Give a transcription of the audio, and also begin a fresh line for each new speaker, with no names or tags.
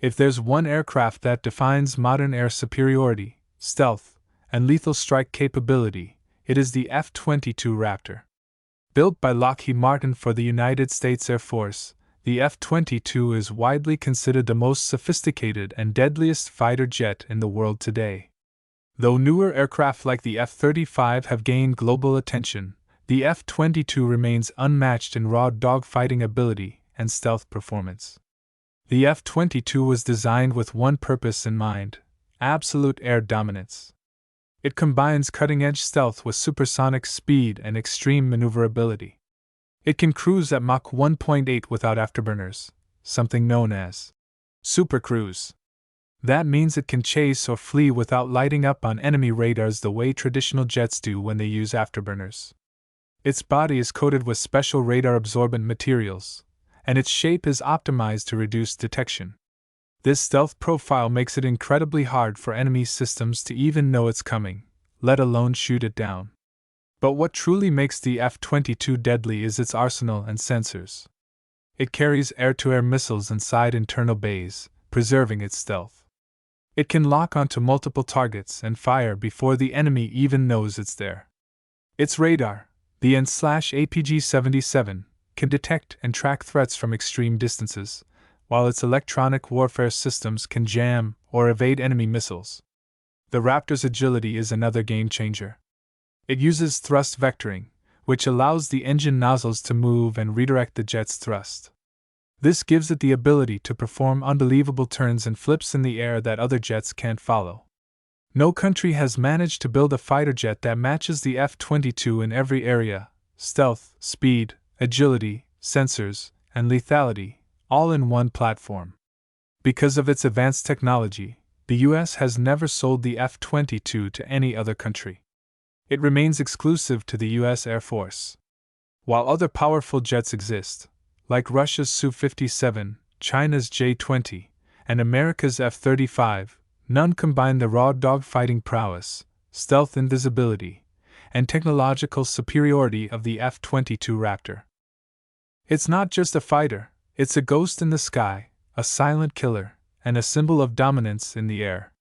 If there's one aircraft that defines modern air superiority, stealth, and lethal strike capability, it is the F-22 Raptor. Built by Lockheed Martin for the United States Air Force, the F-22 is widely considered the most sophisticated and deadliest fighter jet in the world today. Though newer aircraft like the F-35 have gained global attention, the F-22 remains unmatched in raw dogfighting ability and stealth performance. The F-22 was designed with one purpose in mind: absolute air dominance. It combines cutting-edge stealth with supersonic speed and extreme maneuverability. It can cruise at Mach 1.8 without afterburners, something known as supercruise. That means it can chase or flee without lighting up on enemy radars the way traditional jets do when they use afterburners. Its body is coated with special radar-absorbent materials, and its shape is optimized to reduce detection. This stealth profile makes it incredibly hard for enemy systems to even know it's coming, let alone shoot it down. But what truly makes the F-22 deadly is its arsenal and sensors. It carries air-to-air missiles inside internal bays, preserving its stealth. It can lock onto multiple targets and fire before the enemy even knows it's there. Its radar, the N/APG-77, can detect and track threats from extreme distances, while its electronic warfare systems can jam or evade enemy missiles. The Raptor's agility is another game-changer. It uses thrust vectoring, which allows the engine nozzles to move and redirect the jet's thrust. This gives it the ability to perform unbelievable turns and flips in the air that other jets can't follow. No country has managed to build a fighter jet that matches the F-22 in every area: stealth, speed, agility, sensors, and lethality, all in one platform. Because of its advanced technology, the US has never sold the F-22 to any other country. It remains exclusive to the US Air Force. While other powerful jets exist, like Russia's Su-57, China's J-20, and America's F-35, none combine the raw dogfighting prowess, stealth invisibility, and technological superiority of the F-22 Raptor. It's not just a fighter, it's a ghost in the sky, a silent killer, and a symbol of dominance in the air.